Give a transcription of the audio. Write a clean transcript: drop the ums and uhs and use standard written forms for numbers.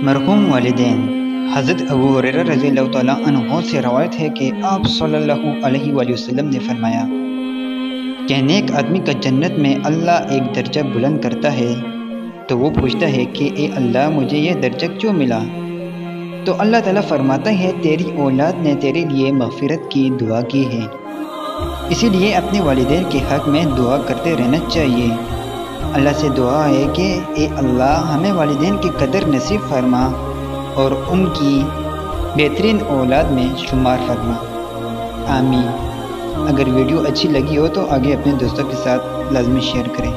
مرحوم والدین۔ حضرت ابو ہریرہ رضی اللہ تعالیٰ عنہ سے روایت ہے کہ آپ صلی اللہ علیہ وآلہ وسلم نے فرمایا کہ نیک آدمی کا جنت میں اللہ ایک درجہ بلند کرتا ہے تو وہ پوچھتا ہے کہ اے اللہ مجھے یہ درجہ کیوں ملا؟ تو اللہ تعالیٰ فرماتا ہے تیری اولاد نے تیرے لیے مغفرت کی دعا کی ہے، اسی لیے اپنے والدین کے حق میں دعا کرتے رہنا چاہیے۔ اللہ سے دعا ہے کہ اے اللہ ہمیں والدین کی قدر نصیب فرما اور ان کی بہترین اولاد میں شمار فرما، آمین۔ اگر ویڈیو اچھی لگی ہو تو آگے اپنے دوستوں کے ساتھ لازمی شیئر کریں۔